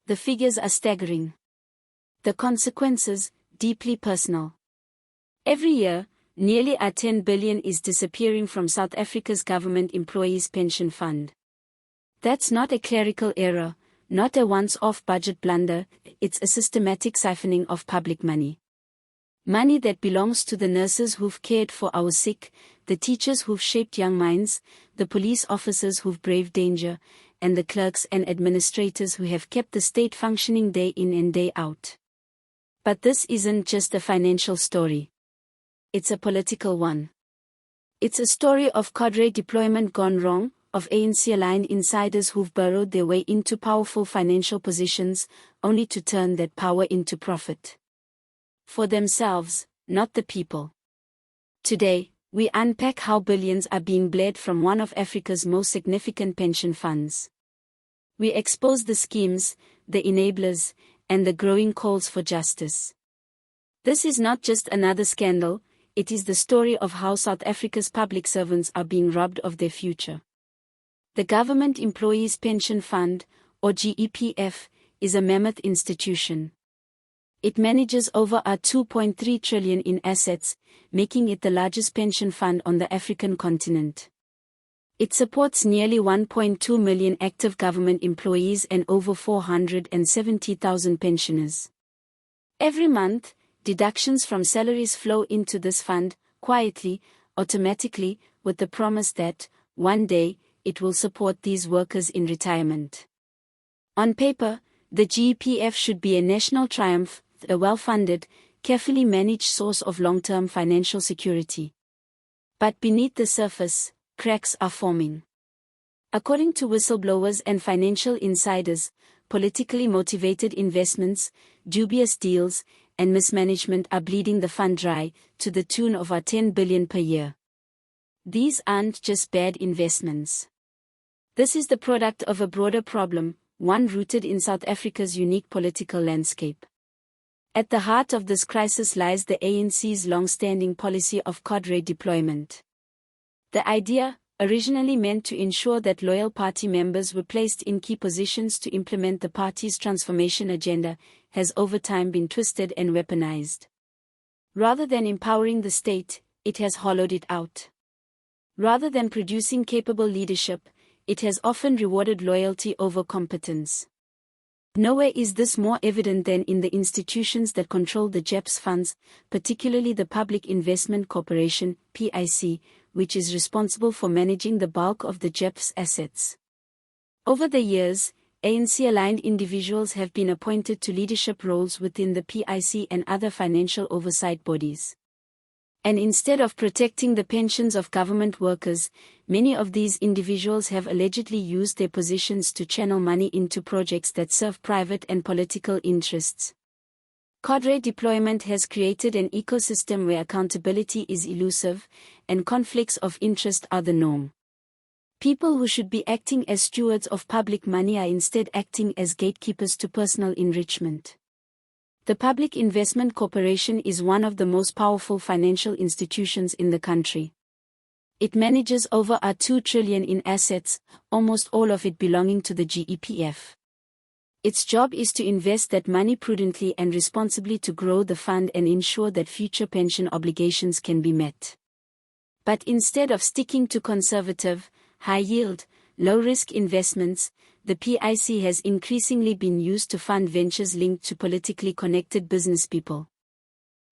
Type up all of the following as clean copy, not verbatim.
The figures are staggering. The consequences, deeply personal. Every year, nearly R10 billion is disappearing from South Africa's government employees' pension fund. That's not a clerical error, not a once-off budget blunder, it's a systematic siphoning of public money. Money that belongs to the nurses who've cared for our sick, the teachers who've shaped young minds, the police officers who've braved danger, and the clerks and administrators who have kept the state functioning day in and day out. But this isn't just a financial story. It's a political one. It's a story of cadre deployment gone wrong, of ANC-aligned insiders who've burrowed their way into powerful financial positions, only to turn that power into profit. For themselves, not the people. Today, we unpack how billions are being bled from one of Africa's most significant pension funds. We expose the schemes, the enablers, and the growing calls for justice. This is not just another scandal, it is the story of how South Africa's public servants are being robbed of their future. The Government Employees Pension Fund, or GEPF, is a mammoth institution. It manages over R2.3 trillion in assets, making it the largest pension fund on the African continent. It supports nearly 1.2 million active government employees and over 470,000 pensioners. Every month, deductions from salaries flow into this fund, quietly, automatically, with the promise that, one day, it will support these workers in retirement. On paper, the GEPF should be a national triumph, a well-funded, carefully managed source of long-term financial security. But beneath the surface, cracks are forming. According to whistleblowers and financial insiders, politically motivated investments, dubious deals, and mismanagement are bleeding the fund dry, to the tune of R10 billion per year. These aren't just bad investments. This is the product of a broader problem, one rooted in South Africa's unique political landscape. At the heart of this crisis lies the ANC's long-standing policy of cadre deployment. The idea, originally meant to ensure that loyal party members were placed in key positions to implement the party's transformation agenda, has over time been twisted and weaponized. Rather than empowering the state, it has hollowed it out. Rather than producing capable leadership, it has often rewarded loyalty over competence. Nowhere is this more evident than in the institutions that control the GEP's funds, particularly the Public Investment Corporation, PIC, which is responsible for managing the bulk of the GEP's assets. Over the years, ANC-aligned individuals have been appointed to leadership roles within the PIC and other financial oversight bodies. And instead of protecting the pensions of government workers, many of these individuals have allegedly used their positions to channel money into projects that serve private and political interests. Cadre deployment has created an ecosystem where accountability is elusive, and conflicts of interest are the norm. People who should be acting as stewards of public money are instead acting as gatekeepers to personal enrichment. The Public Investment Corporation is one of the most powerful financial institutions in the country. It manages over R2 trillion in assets, almost all of it belonging to the GEPF. Its job is to invest that money prudently and responsibly to grow the fund and ensure that future pension obligations can be met. But instead of sticking to conservative, high-yield, low-risk investments, the PIC has increasingly been used to fund ventures linked to politically connected businesspeople.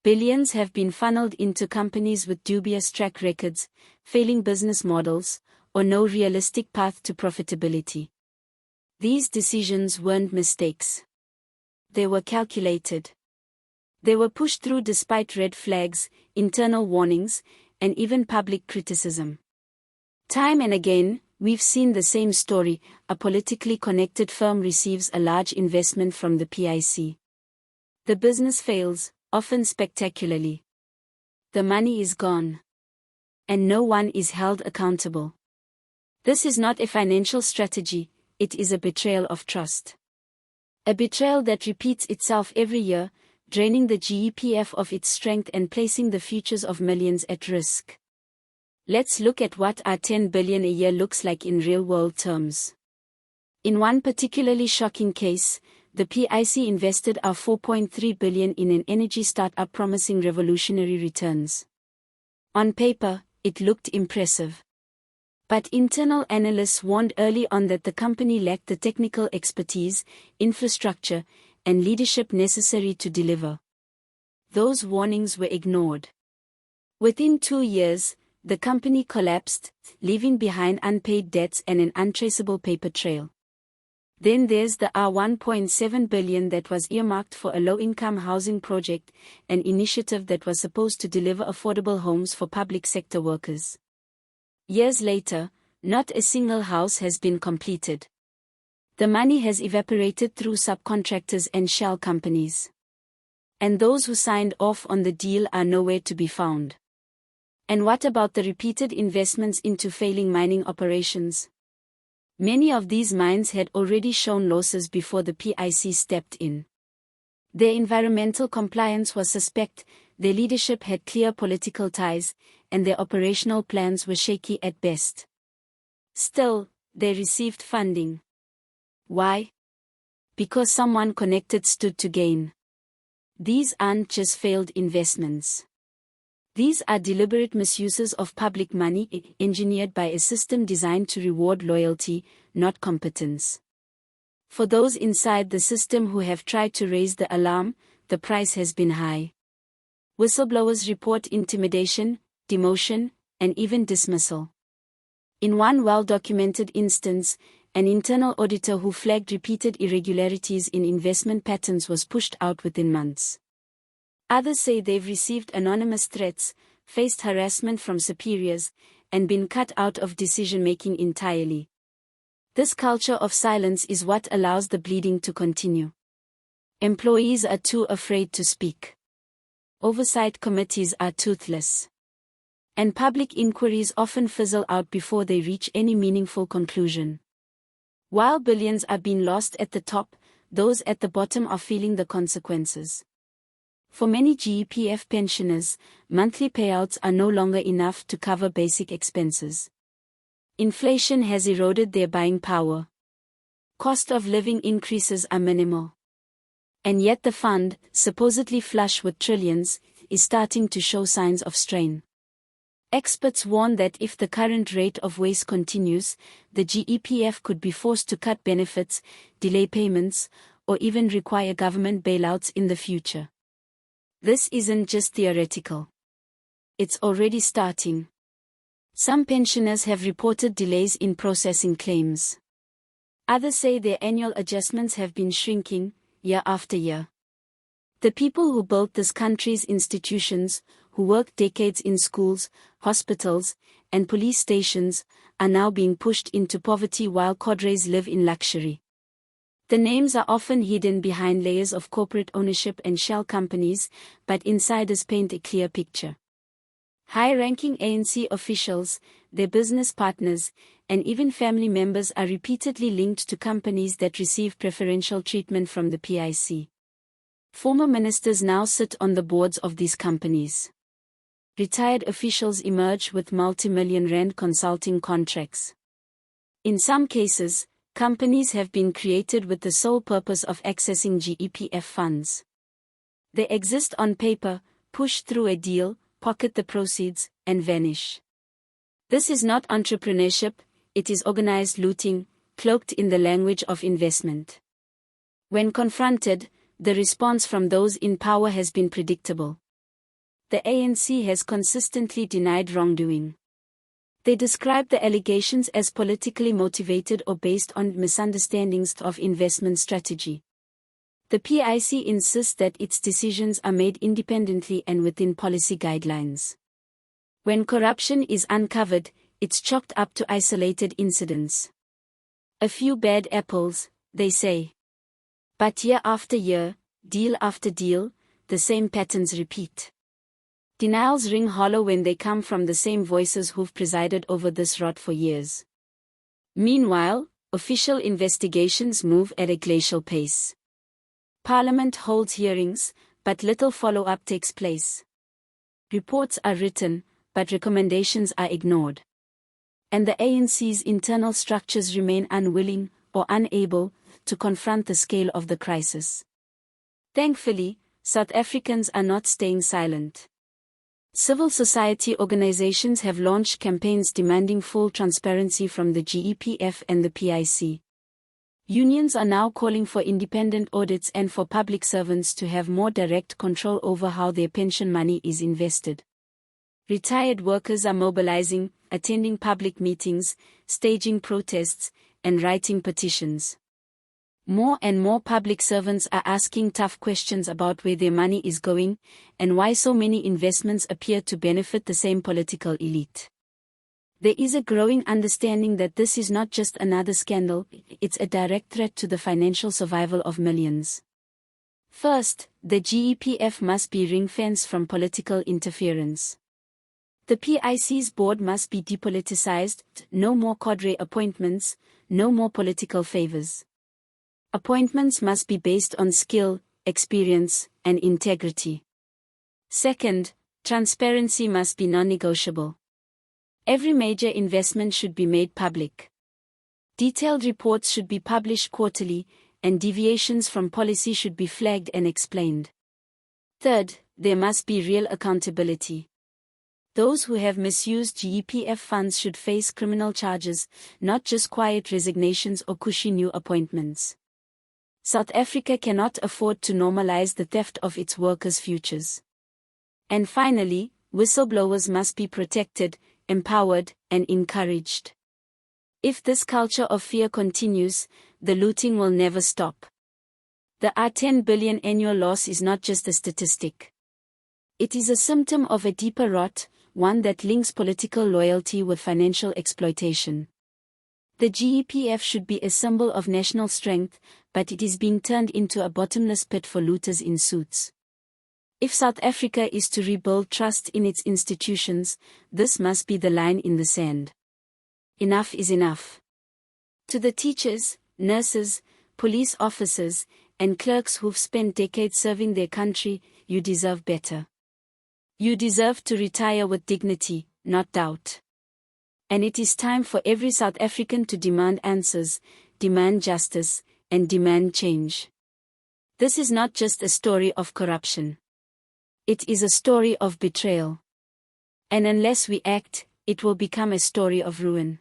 Billions have been funneled into companies with dubious track records, failing business models, or no realistic path to profitability. These decisions weren't mistakes. They were calculated. They were pushed through despite red flags, internal warnings, and even public criticism. Time and again, we've seen the same story: a politically connected firm receives a large investment from the PIC. The business fails, often spectacularly. The money is gone. And no one is held accountable. This is not a financial strategy, it is a betrayal of trust. A betrayal that repeats itself every year, draining the GEPF of its strength and placing the futures of millions at risk. Let's look at what R10 billion a year looks like in real-world terms. In one particularly shocking case, the PIC invested R4.3 billion in an energy startup promising revolutionary returns. On paper, it looked impressive. But internal analysts warned early on that the company lacked the technical expertise, infrastructure, and leadership necessary to deliver. Those warnings were ignored. Within 2 years, the company collapsed, leaving behind unpaid debts and an untraceable paper trail. Then there's the R1.7 billion that was earmarked for a low-income housing project, an initiative that was supposed to deliver affordable homes for public sector workers. Years later, not a single house has been completed. The money has evaporated through subcontractors and shell companies. And those who signed off on the deal are nowhere to be found. And what about the repeated investments into failing mining operations? Many of these mines had already shown losses before the PIC stepped in. Their environmental compliance was suspect, their leadership had clear political ties, and their operational plans were shaky at best. Still, they received funding. Why? Because someone connected stood to gain. These aren't just failed investments. These are deliberate misuses of public money engineered by a system designed to reward loyalty, not competence. For those inside the system who have tried to raise the alarm, the price has been high. Whistleblowers report intimidation, demotion, and even dismissal. In one well-documented instance, an internal auditor who flagged repeated irregularities in investment patterns was pushed out within months. Others say they've received anonymous threats, faced harassment from superiors, and been cut out of decision-making entirely. This culture of silence is what allows the bleeding to continue. Employees are too afraid to speak. Oversight committees are toothless. And public inquiries often fizzle out before they reach any meaningful conclusion. While billions are being lost at the top, those at the bottom are feeling the consequences. For many GEPF pensioners, monthly payouts are no longer enough to cover basic expenses. Inflation has eroded their buying power. Cost of living increases are minimal. And yet the fund, supposedly flush with trillions, is starting to show signs of strain. Experts warn that if the current rate of waste continues, the GEPF could be forced to cut benefits, delay payments, or even require government bailouts in the future. This isn't just theoretical. It's already starting. Some pensioners have reported delays in processing claims. Others say their annual adjustments have been shrinking, year after year. The people who built this country's institutions, who worked decades in schools, hospitals, and police stations, are now being pushed into poverty while cadres live in luxury. The names are often hidden behind layers of corporate ownership and shell companies, but insiders paint a clear picture. High-ranking ANC officials, their business partners, and even family members are repeatedly linked to companies that receive preferential treatment from the PIC. Former ministers now sit on the boards of these companies. Retired officials emerge with multi-million rand consulting contracts. In some cases, companies have been created with the sole purpose of accessing GEPF funds. They exist on paper, push through a deal, pocket the proceeds, and vanish. This is not entrepreneurship, it is organized looting, cloaked in the language of investment. When confronted, the response from those in power has been predictable. The ANC has consistently denied wrongdoing. They describe the allegations as politically motivated or based on misunderstandings of investment strategy. The PIC insists that its decisions are made independently and within policy guidelines. When corruption is uncovered, it's chalked up to isolated incidents. A few bad apples, they say. But year after year, deal after deal, the same patterns repeat. Denials ring hollow when they come from the same voices who've presided over this rot for years. Meanwhile, official investigations move at a glacial pace. Parliament holds hearings, but little follow-up takes place. Reports are written, but recommendations are ignored. And the ANC's internal structures remain unwilling, or unable, to confront the scale of the crisis. Thankfully, South Africans are not staying silent. Civil society organizations have launched campaigns demanding full transparency from the GEPF and the PIC. Unions are now calling for independent audits and for public servants to have more direct control over how their pension money is invested. Retired workers are mobilizing, attending public meetings, staging protests, and writing petitions. More and more public servants are asking tough questions about where their money is going, and why so many investments appear to benefit the same political elite. There is a growing understanding that this is not just another scandal, it's a direct threat to the financial survival of millions. First, the GEPF must be ring-fenced from political interference. The PIC's board must be depoliticized, no more cadre appointments, no more political favors. Appointments must be based on skill, experience, and integrity. Second, transparency must be non-negotiable. Every major investment should be made public. Detailed reports should be published quarterly, and deviations from policy should be flagged and explained. Third, there must be real accountability. Those who have misused GEPF funds should face criminal charges, not just quiet resignations or cushy new appointments. South Africa cannot afford to normalize the theft of its workers' futures. And finally, whistleblowers must be protected, empowered, and encouraged. If this culture of fear continues, the looting will never stop. The R10 billion annual loss is not just a statistic. It is a symptom of a deeper rot, one that links political loyalty with financial exploitation. The GEPF should be a symbol of national strength, but it is being turned into a bottomless pit for looters in suits. If South Africa is to rebuild trust in its institutions, this must be the line in the sand. Enough is enough. To the teachers, nurses, police officers, and clerks who've spent decades serving their country, you deserve better. You deserve to retire with dignity, not doubt. And it is time for every South African to demand answers, demand justice, and demand change. This is not just a story of corruption. It is a story of betrayal. And unless we act, it will become a story of ruin.